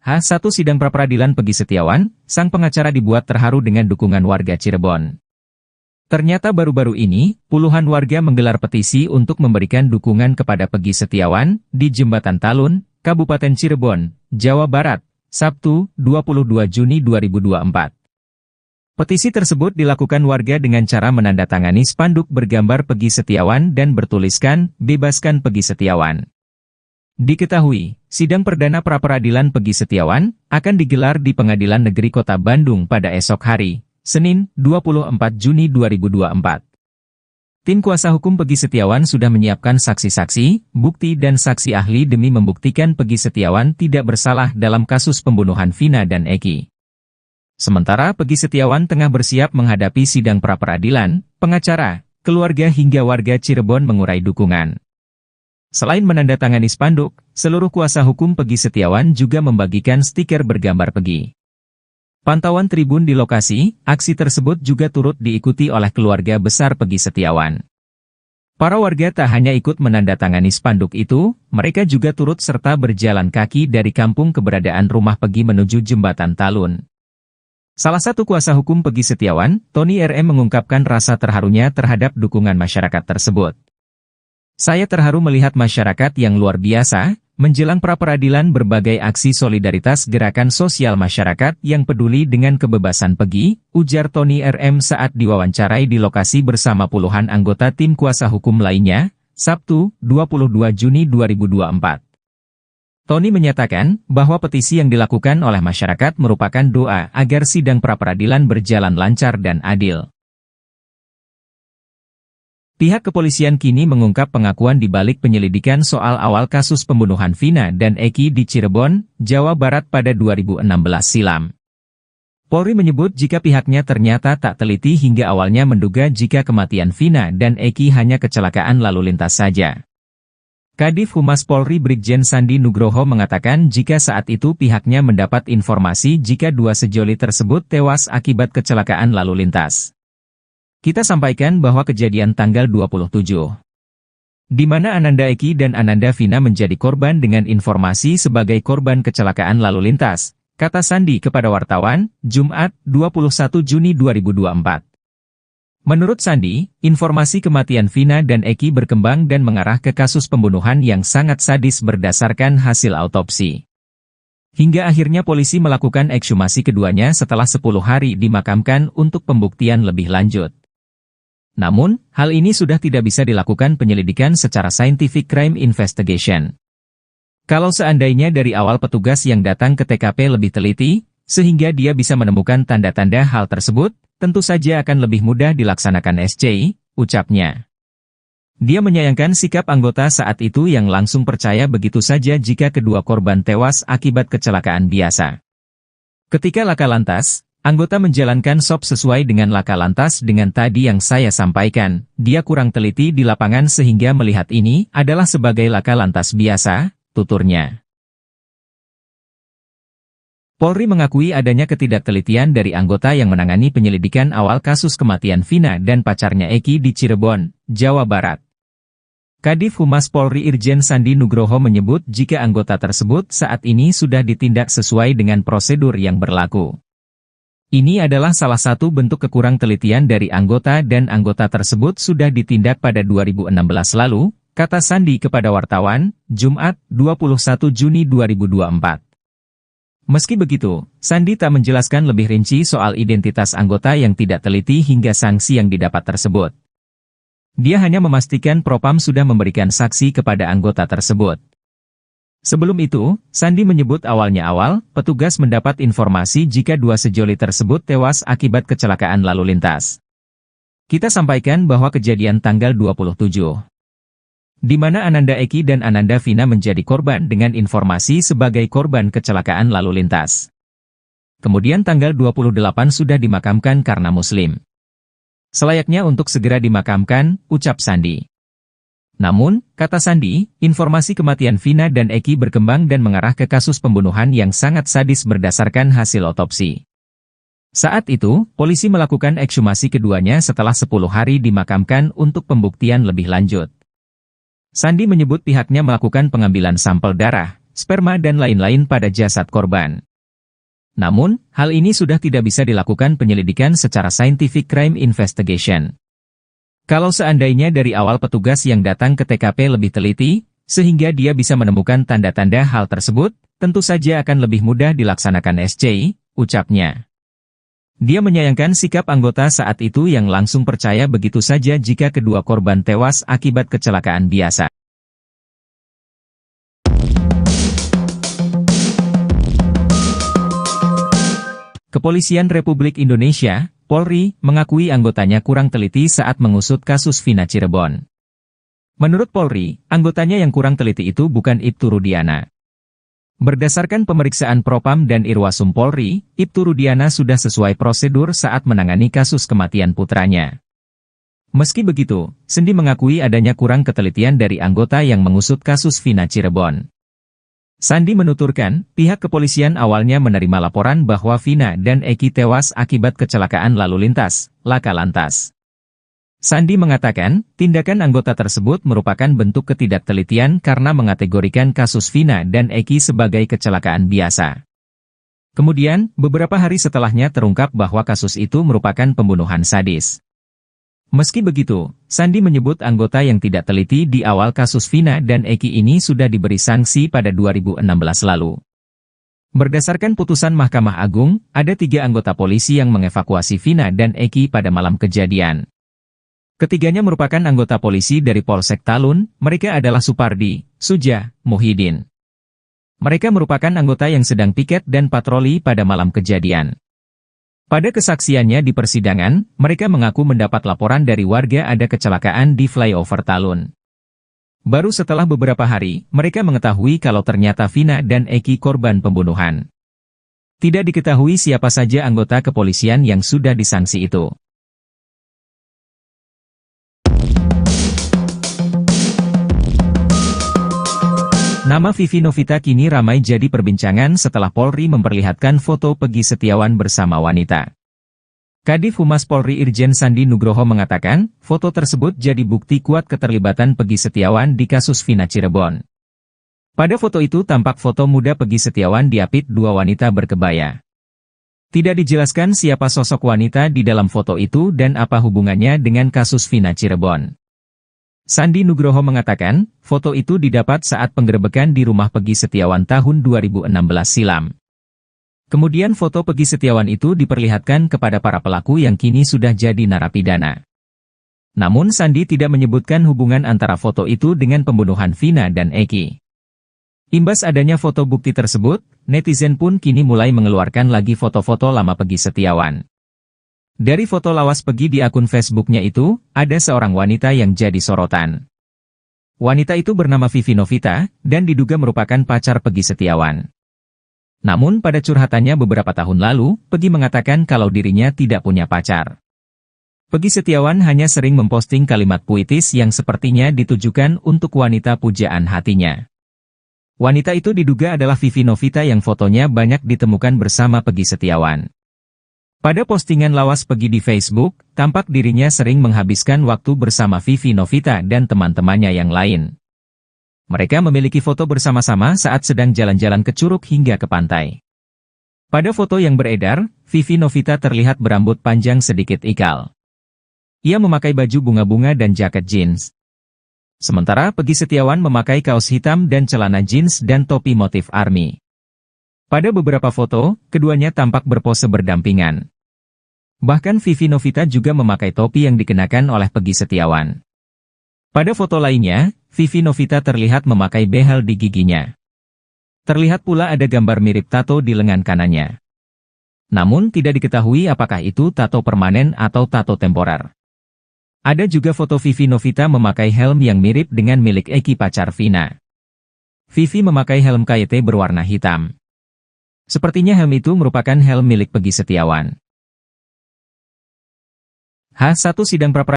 H1 Sidang Pra-Peradilan Peggy Setiawan, sang pengacara dibuat terharu dengan dukungan warga Cirebon. Ternyata baru-baru ini, puluhan warga menggelar petisi untuk memberikan dukungan kepada Peggy Setiawan di Jembatan Talun, Kabupaten Cirebon, Jawa Barat, Sabtu, 22 Juni 2024. Petisi tersebut dilakukan warga dengan cara menandatangani spanduk bergambar Peggy Setiawan dan bertuliskan, "Bebaskan Peggy Setiawan." Diketahui, sidang perdana pra-peradilan Peggy Setiawan akan digelar di Pengadilan Negeri Kota Bandung pada esok hari, Senin, 24 Juni 2024. Tim kuasa hukum Peggy Setiawan sudah menyiapkan saksi-saksi, bukti dan saksi ahli demi membuktikan Peggy Setiawan tidak bersalah dalam kasus pembunuhan Vina dan Eki. Sementara Peggy Setiawan tengah bersiap menghadapi sidang pra-peradilan, pengacara, keluarga hingga warga Cirebon mengurai dukungan. Selain menandatangani spanduk, seluruh kuasa hukum Peggy Setiawan juga membagikan stiker bergambar Peggy. Pantauan tribun di lokasi, aksi tersebut juga turut diikuti oleh keluarga besar Peggy Setiawan. Para warga tak hanya ikut menandatangani spanduk itu, mereka juga turut serta berjalan kaki dari kampung keberadaan rumah Peggy menuju Jembatan Talun. Salah satu kuasa hukum Peggy Setiawan, Tony RM mengungkapkan rasa terharunya terhadap dukungan masyarakat tersebut. "Saya terharu melihat masyarakat yang luar biasa, menjelang pra-peradilan berbagai aksi solidaritas gerakan sosial masyarakat yang peduli dengan kebebasan Peggy," ujar Tony RM saat diwawancarai di lokasi bersama puluhan anggota tim kuasa hukum lainnya, Sabtu, 22 Juni 2024. Tony menyatakan bahwa petisi yang dilakukan oleh masyarakat merupakan doa agar sidang pra-peradilan berjalan lancar dan adil. Pihak kepolisian kini mengungkap pengakuan di balik penyelidikan soal awal kasus pembunuhan Vina dan Eki di Cirebon, Jawa Barat pada 2016 silam. Polri menyebut jika pihaknya ternyata tak teliti hingga awalnya menduga jika kematian Vina dan Eki hanya kecelakaan lalu lintas saja. Kadif Humas Polri Brigjen Sandi Nugroho mengatakan jika saat itu pihaknya mendapat informasi jika dua sejoli tersebut tewas akibat kecelakaan lalu lintas. "Kita sampaikan bahwa kejadian tanggal 27. Di mana Ananda Eki dan Ananda Vina menjadi korban dengan informasi sebagai korban kecelakaan lalu lintas," kata Sandi kepada wartawan, Jumat, 21 Juni 2024. Menurut Sandi, informasi kematian Vina dan Eki berkembang dan mengarah ke kasus pembunuhan yang sangat sadis berdasarkan hasil autopsi. Hingga akhirnya polisi melakukan ekshumasi keduanya setelah 10 hari dimakamkan untuk pembuktian lebih lanjut. Namun, hal ini sudah tidak bisa dilakukan penyelidikan secara scientific crime investigation. Kalau seandainya dari awal petugas yang datang ke TKP lebih teliti, sehingga dia bisa menemukan tanda-tanda hal tersebut, tentu saja akan lebih mudah dilaksanakan SCI, ucapnya. Dia menyayangkan sikap anggota saat itu yang langsung percaya begitu saja jika kedua korban tewas akibat kecelakaan biasa. Ketika laka lantas, anggota menjalankan SOP sesuai dengan laka lantas dengan tadi yang saya sampaikan, dia kurang teliti di lapangan sehingga melihat ini adalah sebagai laka lantas biasa, tuturnya. Polri mengakui adanya ketidaktelitian dari anggota yang menangani penyelidikan awal kasus kematian Vina dan pacarnya Eki di Cirebon, Jawa Barat. Kadif Humas Polri Irjen Sandi Nugroho menyebut jika anggota tersebut saat ini sudah ditindak sesuai dengan prosedur yang berlaku. Ini adalah salah satu bentuk kekurang telitian dari anggota dan anggota tersebut sudah ditindak pada 2016 lalu, kata Sandi kepada wartawan, Jumat, 21 Juni 2024. Meski begitu, Sandi tak menjelaskan lebih rinci soal identitas anggota yang tidak teliti hingga sanksi yang didapat tersebut. Dia hanya memastikan Propam sudah memberikan saksi kepada anggota tersebut. Sebelum itu, Sandi menyebut awal petugas mendapat informasi jika dua sejoli tersebut tewas akibat kecelakaan lalu lintas. "Kita sampaikan bahwa kejadian tanggal 27. Di mana Ananda Eki dan Ananda Vina menjadi korban dengan informasi sebagai korban kecelakaan lalu lintas. Kemudian tanggal 28 sudah dimakamkan karena Muslim. Selayaknya untuk segera dimakamkan," ucap Sandi. Namun, kata Sandi, informasi kematian Vina dan Eki berkembang dan mengarah ke kasus pembunuhan yang sangat sadis berdasarkan hasil otopsi. Saat itu, polisi melakukan ekshumasi keduanya setelah 10 hari dimakamkan untuk pembuktian lebih lanjut. Sandi menyebut pihaknya melakukan pengambilan sampel darah, sperma dan lain-lain pada jasad korban. Namun, hal ini sudah tidak bisa dilakukan penyelidikan secara scientific crime investigation. Kalau seandainya dari awal petugas yang datang ke TKP lebih teliti, sehingga dia bisa menemukan tanda-tanda hal tersebut, tentu saja akan lebih mudah dilaksanakan SCI, ucapnya. Dia menyayangkan sikap anggota saat itu yang langsung percaya begitu saja jika kedua korban tewas akibat kecelakaan biasa. Kepolisian Republik Indonesia, Polri, mengakui anggotanya kurang teliti saat mengusut kasus Vina Cirebon. Menurut Polri, anggotanya yang kurang teliti itu bukan Ibtu Rudiana. Berdasarkan pemeriksaan Propam dan Irwasum Polri, Ibtu Rudiana sudah sesuai prosedur saat menangani kasus kematian putranya. Meski begitu, Sendi mengakui adanya kurang ketelitian dari anggota yang mengusut kasus Vina Cirebon. Sandi menuturkan, pihak kepolisian awalnya menerima laporan bahwa Vina dan Eki tewas akibat kecelakaan lalu lintas, laka lantas. Sandi mengatakan, tindakan anggota tersebut merupakan bentuk ketidaktelitian karena mengategorikan kasus Vina dan Eki sebagai kecelakaan biasa. Kemudian, beberapa hari setelahnya terungkap bahwa kasus itu merupakan pembunuhan sadis. Meski begitu, Sandi menyebut anggota yang tidak teliti di awal kasus Vina dan Eki ini sudah diberi sanksi pada 2016 lalu. Berdasarkan putusan Mahkamah Agung, ada 3 anggota polisi yang mengevakuasi Vina dan Eki pada malam kejadian. Ketiganya merupakan anggota polisi dari Polsek Talun, mereka adalah Supardi, Suja, Muhyiddin. Mereka merupakan anggota yang sedang piket dan patroli pada malam kejadian. Pada kesaksiannya di persidangan, mereka mengaku mendapat laporan dari warga ada kecelakaan di flyover Talun. Baru setelah beberapa hari, mereka mengetahui kalau ternyata Vina dan Eki korban pembunuhan. Tidak diketahui siapa saja anggota kepolisian yang sudah disanksi itu. Nama Vivi Novita kini ramai jadi perbincangan setelah Polri memperlihatkan foto Peggy Setiawan bersama wanita. Kadif Humas Polri Irjen Sandi Nugroho mengatakan, foto tersebut jadi bukti kuat keterlibatan Peggy Setiawan di kasus Vina Cirebon. Pada foto itu tampak foto muda Peggy Setiawan diapit 2 wanita berkebaya. Tidak dijelaskan siapa sosok wanita di dalam foto itu dan apa hubungannya dengan kasus Vina Cirebon. Sandi Nugroho mengatakan, foto itu didapat saat penggerebekan di rumah Peggy Setiawan tahun 2016 silam. Kemudian foto Peggy Setiawan itu diperlihatkan kepada para pelaku yang kini sudah jadi narapidana. Namun Sandi tidak menyebutkan hubungan antara foto itu dengan pembunuhan Vina dan Eki. Imbas adanya foto bukti tersebut, netizen pun kini mulai mengeluarkan lagi foto-foto lama Peggy Setiawan. Dari foto lawas Peggy di akun Facebooknya itu, ada seorang wanita yang jadi sorotan. Wanita itu bernama Vivi Novita, dan diduga merupakan pacar Peggy Setiawan. Namun pada curhatannya beberapa tahun lalu, Peggy mengatakan kalau dirinya tidak punya pacar. Peggy Setiawan hanya sering memposting kalimat puitis yang sepertinya ditujukan untuk wanita pujaan hatinya. Wanita itu diduga adalah Vivi Novita yang fotonya banyak ditemukan bersama Peggy Setiawan. Pada postingan lawas Peggy di Facebook, tampak dirinya sering menghabiskan waktu bersama Vivi Novita dan teman-temannya yang lain. Mereka memiliki foto bersama-sama saat sedang jalan-jalan ke curug hingga ke pantai. Pada foto yang beredar, Vivi Novita terlihat berambut panjang sedikit ikal. Ia memakai baju bunga-bunga dan jaket jeans. Sementara Peggy Setiawan memakai kaos hitam dan celana jeans dan topi motif army. Pada beberapa foto, keduanya tampak berpose berdampingan. Bahkan Vivi Novita juga memakai topi yang dikenakan oleh Peggy Setiawan. Pada foto lainnya, Vivi Novita terlihat memakai behel di giginya. Terlihat pula ada gambar mirip tato di lengan kanannya. Namun tidak diketahui apakah itu tato permanen atau tato temporer. Ada juga foto Vivi Novita memakai helm yang mirip dengan milik Eki pacar Vina. Vivi memakai helm KYT berwarna hitam. Sepertinya helm itu merupakan helm milik Peggy Setiawan. H1 Sidang pra